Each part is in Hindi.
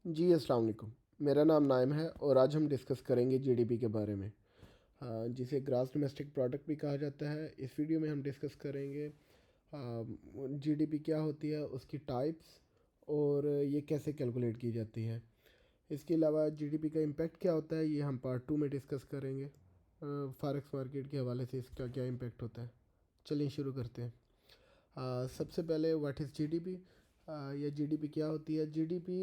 जी अस्सलाम वालेकुम। मेरा नाम नाइम है और आज हम डिस्कस करेंगे जीडीपी के बारे में, जिसे ग्रास डोमेस्टिक प्रोडक्ट भी कहा जाता है। इस वीडियो में हम डिस्कस करेंगे जीडीपी क्या होती है, उसकी टाइप्स और ये कैसे कैलकुलेट की जाती है। इसके अलावा जीडीपी का इम्पैक्ट क्या होता है, ये हम पार्ट 2 में डिस्कस करेंगे। फॉरेक्स मार्केट के हवाले से इसका क्या इम्पैक्ट होता है। चलिए शुरू करते हैं। सबसे पहले व्हाट इज़ जीडीपी या जीडीपी क्या होती है। जीडीपी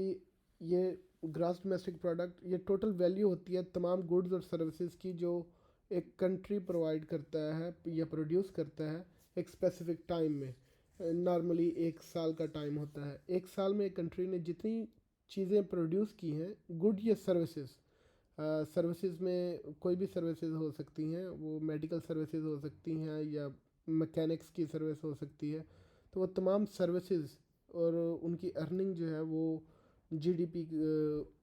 ये ग्रास डोमेस्टिक प्रोडक्ट, ये टोटल वैल्यू होती है तमाम गुड्स और सर्विसेज की जो एक कंट्री प्रोवाइड करता है या प्रोड्यूस करता है एक स्पेसिफिक टाइम में। नॉर्मली एक साल का टाइम होता है। एक साल में एक कंट्री ने जितनी चीज़ें प्रोड्यूस की हैं, गुड या सर्विसेज। सर्विसेज में कोई भी सर्विसेज हो सकती हैं, वो मेडिकल सर्विसेज हो सकती हैं या मैकेनिक्स की सर्विस हो सकती है। तो वो तमाम सर्विसेज और उनकी अर्निंग जो है वो जीडीपी,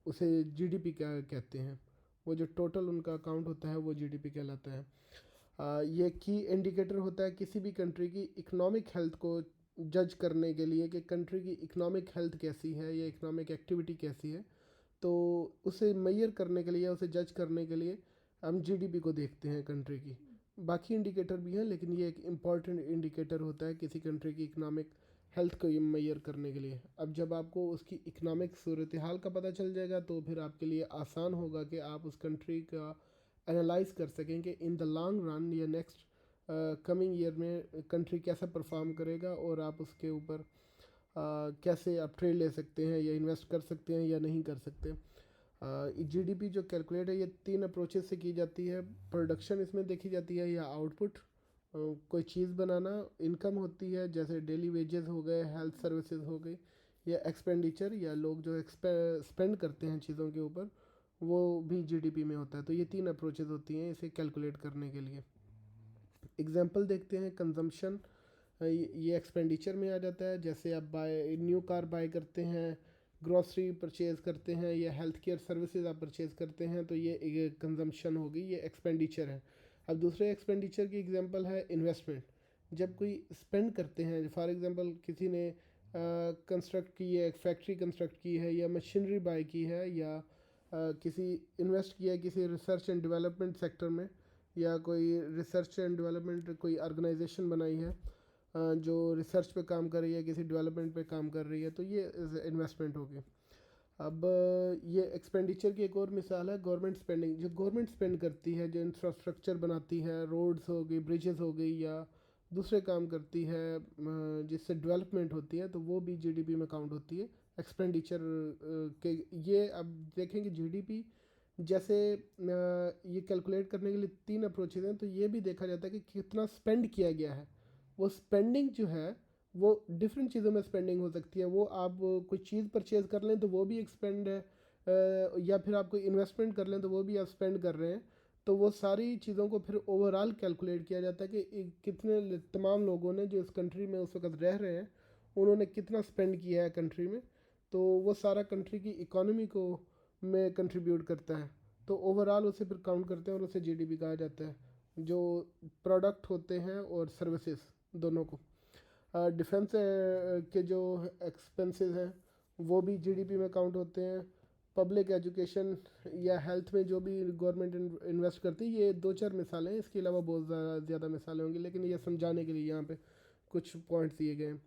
उसे जीडीपी क्या कहते हैं। वो जो टोटल उनका अकाउंट होता है वो जीडीपी कहलाता है। ये की इंडिकेटर होता है किसी भी कंट्री की इकोनॉमिक हेल्थ को जज करने के लिए कि कंट्री की इकोनॉमिक हेल्थ कैसी है या इकोनॉमिक एक्टिविटी कैसी है। तो उसे मेजर करने के लिए, उसे जज करने के लिए हम जीडीपी को देखते हैं कंट्री की। बाकी इंडिकेटर भी हैं लेकिन ये एक इम्पॉर्टेंट इंडिकेटर होता है किसी कंट्री की इकोनॉमिक हेल्थ को ये मेजर करने के लिए। अब जब आपको उसकी इकोनॉमिक सूरत हाल का पता चल जाएगा तो फिर आपके लिए आसान होगा कि आप उस कंट्री का एनालाइज कर सकें कि इन द लॉन्ग रन या नेक्स्ट कमिंग ईयर में कंट्री कैसा परफॉर्म करेगा और आप उसके ऊपर कैसे आप ट्रेड ले सकते हैं या इन्वेस्ट कर सकते हैं या नहीं कर सकते। जीडीपी जो कैलकुलेट है ये तीन अप्रोचेस से की जाती है। प्रोडक्शन इसमें देखी जाती है या आउटपुट, कोई चीज़ बनाना। इनकम होती है जैसे डेली वेजेस हो गए, हेल्थ सर्विसेज हो गई, या एक्सपेंडिचर या लोग जो स्पेंड करते हैं चीज़ों के ऊपर, वो भी जीडीपी में होता है। तो ये तीन अप्रोचेस होती हैं इसे कैलकुलेट करने के लिए। एग्जांपल देखते हैं। कंजम्पशन, ये एक्सपेंडिचर में आ जाता है। जैसे आप बाय न्यू कार बाय करते हैं, ग्रॉसरी परचेज करते हैं या हेल्थ केयर सर्विसेज आप परचेज करते हैं, तो ये कंजम्पशन होगी, ये एक्सपेंडिचर है। अब दूसरे एक्सपेंडिचर की एग्जांपल है इन्वेस्टमेंट। जब कोई स्पेंड करते हैं, फॉर एग्जांपल किसी ने कंस्ट्रक्ट की है, एक फैक्ट्री कंस्ट्रक्ट की है या मशीनरी बाय की है या किसी इन्वेस्ट किया है किसी रिसर्च एंड डेवलपमेंट सेक्टर में, या कोई रिसर्च एंड डेवलपमेंट कोई ऑर्गेनाइजेशन बनाई है जो रिसर्च पे काम कर रही है, किसी डेवलपमेंट पे काम कर रही है, तो ये इन्वेस्टमेंट होगी। अब ये एक्सपेंडिचर की एक और मिसाल है गवर्नमेंट स्पेंडिंग। जो गवर्नमेंट स्पेंड करती है, जो इंफ्रास्ट्रक्चर बनाती है, रोड्स हो गई, ब्रिजेस हो गई या दूसरे काम करती है जिससे डेवलपमेंट होती है, तो वो भी जीडीपी में काउंट होती है एक्सपेंडिचर के। ये अब देखेंगे जीडीपी जैसे ये कैलकुलेट करने के लिए तीन अप्रोचेज हैं, तो ये भी देखा जाता है कि कितना स्पेंड किया गया है। वो स्पेंडिंग जो है वो डिफरेंट चीज़ों में स्पेंडिंग हो सकती है। वो आप कोई चीज़ परचेज कर लें तो वो भी एक स्पेंड है, या फिर आप कोई इन्वेस्टमेंट कर लें तो वो भी आप स्पेंड कर रहे हैं। तो वो सारी चीज़ों को फिर ओवरऑल कैलकुलेट किया जाता है कि कितने तमाम लोगों ने जो इस कंट्री में उस वक्त रह रहे हैं उन्होंने कितना स्पेंड किया है कंट्री में। तो वो सारा कंट्री की इकोनॉमी को में कंट्रीब्यूट करता है। तो ओवरऑल उसे फिर काउंट करते हैं और उसे जीडीपी कहा जाता है, जो प्रोडक्ट होते हैं और सर्विसेज दोनों को। डिफेंस के जो एक्सपेंसेस हैं वो भी जीडीपी में काउंट होते हैं। पब्लिक एजुकेशन या हेल्थ में जो भी गवर्नमेंट इन्वेस्ट करती है, ये दो चार मिसालें हैं, इसके अलावा बहुत ज़्यादा मिसालें होंगी, लेकिन ये समझाने के लिए यहाँ पे कुछ पॉइंट्स दिए गए हैं।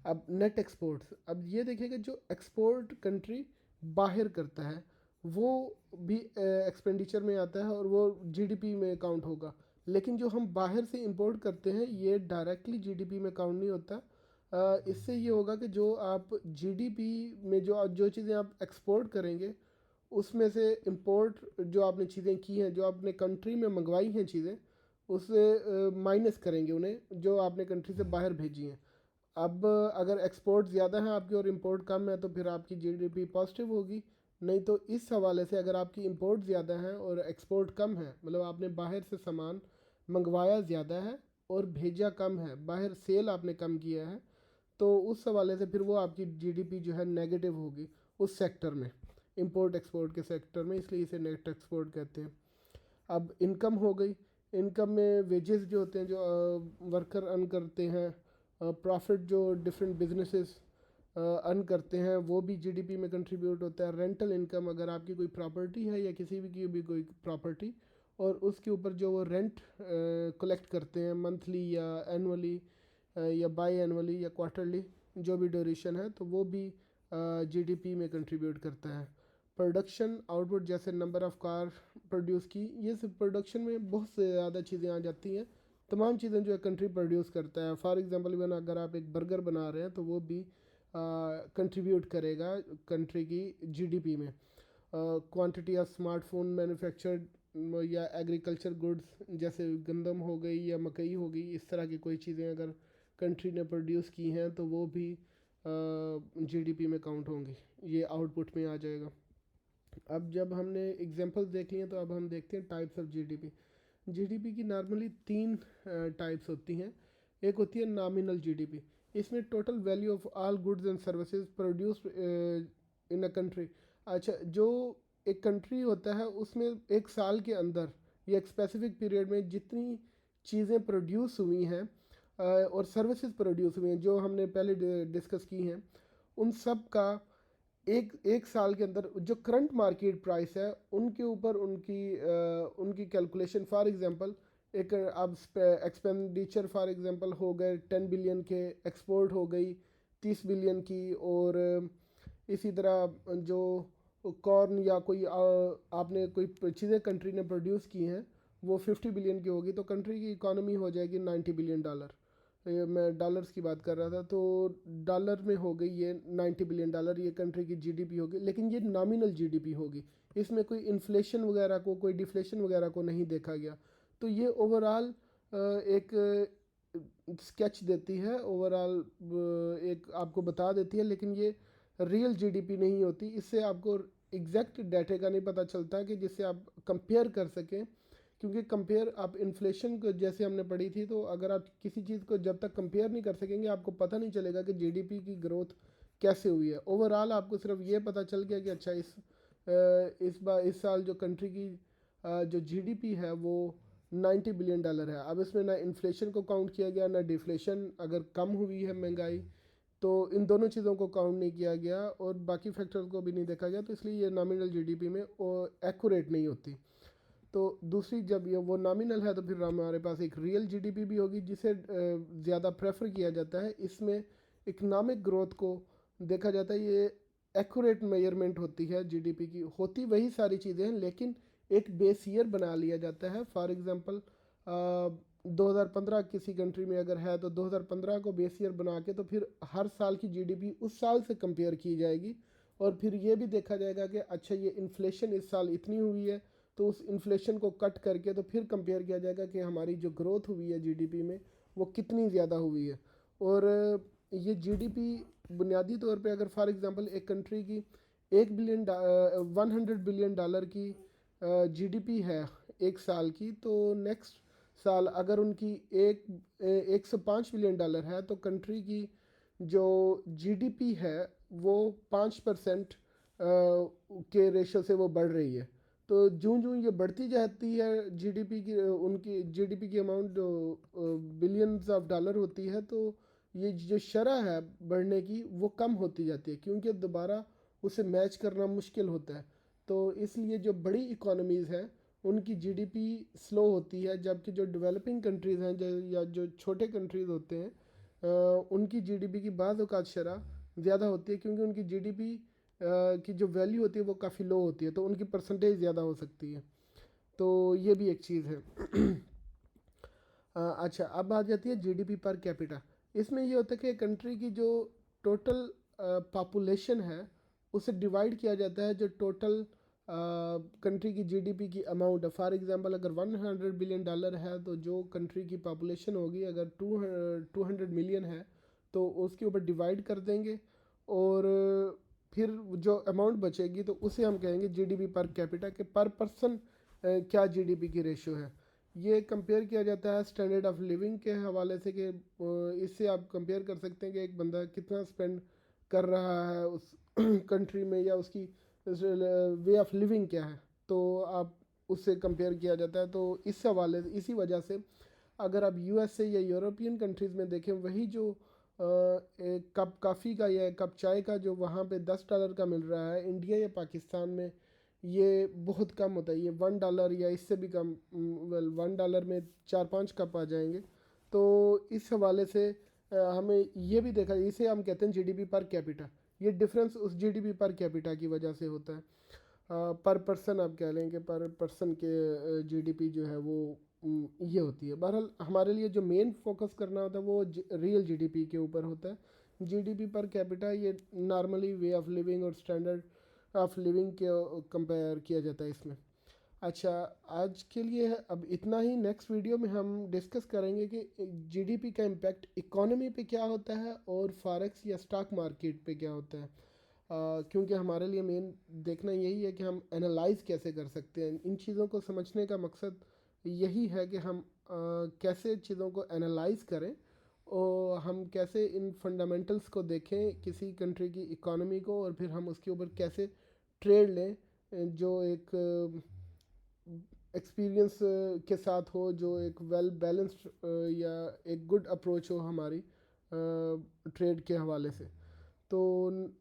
अब नेट एक्सपोर्ट्स, अब ये देखिएगा जो एक्सपोर्ट कंट्री बाहर करता है वो भी एक्सपेंडिचर में आता है और वो जीडीपी में काउंट होगा। लेकिन जो हम बाहर से इंपोर्ट करते हैं ये डायरेक्टली जीडीपी में काउंट नहीं होता। इससे ये होगा कि जो आप जीडीपी में जो चीज़ें आप एक्सपोर्ट करेंगे उसमें से इंपोर्ट जो आपने चीज़ें की हैं, जो आपने कंट्री में मंगवाई हैं चीज़ें, उससे माइनस करेंगे उन्हें जो आपने कंट्री से बाहर भेजी हैं। अब अगर एक्सपोर्ट ज़्यादा है आपकी और इंपोर्ट कम है तो फिर आपकी जीडीपी पॉजिटिव होगी। नहीं तो इस हवाले से अगर आपकी इंपोर्ट ज़्यादा है और एक्सपोर्ट कम है, मतलब आपने बाहर से सामान मंगवाया ज़्यादा है और भेजा कम है, बाहर सेल आपने कम किया है, तो उस हवाले से फिर वो आपकी जीडीपी जो है नेगेटिव होगी उस सेक्टर में, इंपोर्ट एक्सपोर्ट के सेक्टर में, इसलिए इसे नेट एक्सपोर्ट कहते हैं। अब इनकम हो गई। इनकम में वेजेस जो होते हैं जो वर्कर अर्न करते हैं, प्रॉफिट जो डिफरेंट बिजनेसेस अर्न करते हैं वो भी जीडीपी में कंट्रीब्यूट होता है। रेंटल इनकम, अगर आपकी कोई प्रॉपर्टी है या किसी भी की भी कोई प्रॉपर्टी, और उसके ऊपर जो वो रेंट कलेक्ट करते हैं मंथली या एनुअली या बाई एनुअली या क्वार्टरली, जो भी ड्यूरेशन है, तो वो भी जीडीपी में कंट्रीब्यूट करता है। प्रोडक्शन आउटपुट, जैसे नंबर ऑफ़ कार प्रोड्यूस की, ये सब प्रोडक्शन में बहुत से ज़्यादा चीज़ें आ जाती हैं। तमाम चीज़ें जो है कंट्री प्रोड्यूस करता है। फॉर एग्जांपल इवन अगर आप एक बर्गर बना रहे हैं तो वो भी कंट्रीब्यूट करेगा कंट्री की जीडीपी में। क्वांटिटी ऑफ स्मार्टफोन मैन्युफैक्चर्ड या एग्रीकल्चर गुड्स, जैसे गंदम हो गई या मकई हो गई, इस तरह की कोई चीज़ें अगर कंट्री ने प्रोड्यूस की हैं तो वो भी जीडीपी में काउंट होंगी, ये आउटपुट में आ जाएगा। अब जब हमने एग्जांपल्स देख लिए तो अब हम देखते हैं टाइप्स ऑफ जीडीपी। जीडीपी की नॉर्मली तीन टाइप्स होती हैं। एक होती है नॉमिनल जीडीपी, इसमें total value of all goods and services produced in a country. अच्छा, जो एक कंट्री होता है उसमें एक साल के अंदर या एक स्पेसिफिक पीरियड में जितनी चीज़ें प्रोड्यूस हुई हैं और सर्विसेज प्रोड्यूस हुई हैं जो हमने पहले डिस्कस की हैं, उन सब का एक एक साल के अंदर जो करंट मार्केट प्राइस है उनके ऊपर उनकी कैलकुलेशन। फॉर एग्जांपल एक अब एक्सपेंडिचर फॉर एग्जांपल हो गए 10 बिलियन के, एक्सपोर्ट हो गई 30 बिलियन की, और इसी तरह जो कॉर्न या कोई आपने कोई चीज़ें कंट्री ने प्रोड्यूस की हैं वो 50 बिलियन की होगी, तो कंट्री की इकॉनमी हो जाएगी $90 बिलियन। ये मैं डॉलर्स की बात कर रहा था, तो डॉलर में हो गई ये $90 बिलियन, ये कंट्री की जीडीपी होगी। लेकिन ये नॉमिनल जीडीपी होगी, इसमें कोई इन्फ्लेशन वगैरह को, कोई डिफ्लेशन वगैरह को नहीं देखा गया। तो ये ओवरऑल एक स्केच देती है, ओवरऑल एक आपको बता देती है, लेकिन ये रियल जीडीपी नहीं होती। इससे आपको एग्जैक्ट डाटे का नहीं पता चलता कि जिससे आप कंपेयर कर सकें, क्योंकि कंपेयर आप इन्फ्लेशन को जैसे हमने पढ़ी थी, तो अगर आप किसी चीज़ को जब तक कंपेयर नहीं कर सकेंगे आपको पता नहीं चलेगा कि जीडीपी की ग्रोथ कैसे हुई है। ओवरऑल आपको सिर्फ ये पता चल गया कि अच्छा इस साल जो कंट्री की जो जीडीपी है वो $90 बिलियन है। अब इसमें ना इन्फ्लेशन को काउंट किया गया ना डिफ्लेशन, अगर कम हुई है महंगाई तो इन दोनों चीज़ों को काउंट नहीं किया गया और बाकी फैक्टर्स को भी नहीं देखा गया, तो इसलिए ये नॉमिनल जीडीपी में एक्यूरेट नहीं होती। तो दूसरी, जब ये वो नॉमिनल है तो फिर हमारे पास एक रियल जीडीपी भी होगी जिसे ज़्यादा प्रेफर किया जाता है। इसमें इकोनॉमिक ग्रोथ को देखा जाता है, ये एक्यूरेट मेजरमेंट होती है जीडीपी की। होती वही सारी चीज़ें हैं लेकिन एक बेस ईयर बना लिया जाता है। फॉर एग्ज़ाम्पल 2015 किसी कंट्री में अगर है तो 2015 को बेस ईयर बना के तो फिर हर साल की जीडीपी उस साल से कंपेयर की जाएगी, और फिर ये भी देखा जाएगा कि अच्छा ये इन्फ्लेशन इस साल इतनी हुई है, तो उस इन्फ्लेशन को कट करके तो फिर कंपेयर किया जाएगा कि हमारी जो ग्रोथ हुई है जीडीपी में वो कितनी ज़्यादा हुई है। और ये जीडीपी बुनियादी तौर पे अगर फॉर एग्जांपल एक कंट्री की 100 बिलियन डॉलर की जीडीपी है एक साल की, तो नेक्स्ट साल अगर उनकी 105 बिलियन डॉलर है तो कंट्री की जो जीडीपी है वो 5% के रेशो से वो बढ़ रही है। तो जूं जूं ये बढ़ती जाती है जीडीपी की, उनकी जीडीपी की अमाउंट बिलियंस ऑफ डॉलर होती है, तो ये जो शरह है बढ़ने की वो कम होती जाती है क्योंकि दोबारा उसे मैच करना मुश्किल होता है। तो इसलिए जो बड़ी इकोनॉमीज़ हैं उनकी जीडीपी स्लो होती है, जबकि जो डेवलपिंग कंट्रीज़ हैं या जो छोटे कंट्रीज़ होते हैं उनकी जीडीपी की बाज़ औक़ात शरह ज़्यादा होती है क्योंकि उनकी जीडीपी की जो वैल्यू होती है वो काफ़ी लो होती है, तो उनकी परसेंटेज ज़्यादा हो सकती है। तो ये भी एक चीज़ है। अच्छा, अब आ जाती है जीडीपी पर कैपिटा। इसमें ये होता है कि कंट्री की जो टोटल पॉपुलेशन है उसे डिवाइड किया जाता है जो टोटल कंट्री की जीडीपी की अमाउंट है। फॉर एग्जांपल अगर $100 बिलियन है तो जो कंट्री की पॉपुलेशन होगी अगर 200 मिलियन है तो उसके ऊपर डिवाइड कर देंगे, और फिर जो अमाउंट बचेगी तो उसे हम कहेंगे जीडीपी पर कैपिटा के पर पर्सन क्या जीडीपी की रेशियो है। ये कंपेयर किया जाता है स्टैंडर्ड ऑफ लिविंग के हवाले से कि इससे आप कंपेयर कर सकते हैं कि एक बंदा कितना स्पेंड कर रहा है उस कंट्री में या उसकी वे ऑफ लिविंग क्या है, तो आप उससे कंपेयर किया जाता है। तो इस हवाले से, इसी वजह से अगर आप यूएसए या यूरोपियन कंट्रीज़ में देखें वही जो एक कप कॉफ़ी का या एक कप चाय का जो वहाँ पे $10 का मिल रहा है, इंडिया या पाकिस्तान में ये बहुत कम होता है। ये $1 या इससे भी कम, वेल $1 में 4-5 कप आ जाएंगे। तो इस हवाले से हमें ये भी देखा, इसे हम कहते हैं जीडीपी पर कैपिटा। ये डिफरेंस उस जीडीपी पर कैपिटा की वजह से होता है। पर पर्सन आप कह लेंगे, पर पर्सन के जीडीपी जो है वो ये होती है। बहरहाल हमारे लिए जो मेन फोकस करना होता है वो रियल जीडीपी के ऊपर होता है। जीडीपी पर कैपिटा ये नॉर्मली वे ऑफ लिविंग और स्टैंडर्ड ऑफ लिविंग के कंपेयर किया जाता है इसमें। अच्छा, आज के लिए अब इतना ही। नेक्स्ट वीडियो में हम डिस्कस करेंगे कि जीडीपी का इम्पैक्ट इकोनॉमी पे क्या होता है और फॉरेक्स या स्टॉक मार्केट पे क्या होता है। क्योंकि हमारे लिए मेन देखना यही है कि हम एनालाइज कैसे कर सकते हैं इन चीज़ों को। समझने का मकसद यही है कि हम कैसे चीज़ों को एनालाइज करें और हम कैसे इन फंडामेंटल्स को देखें किसी कंट्री की इकोनॉमी को, और फिर हम उसके ऊपर कैसे ट्रेड लें जो एक एक्सपीरियंस के साथ हो, जो एक वेल बैलेंस्ड या एक गुड अप्रोच हो हमारी ट्रेड के हवाले से। तो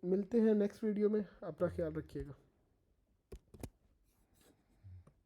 मिलते हैं नेक्स्ट वीडियो में। अपना ख्याल रखिएगा।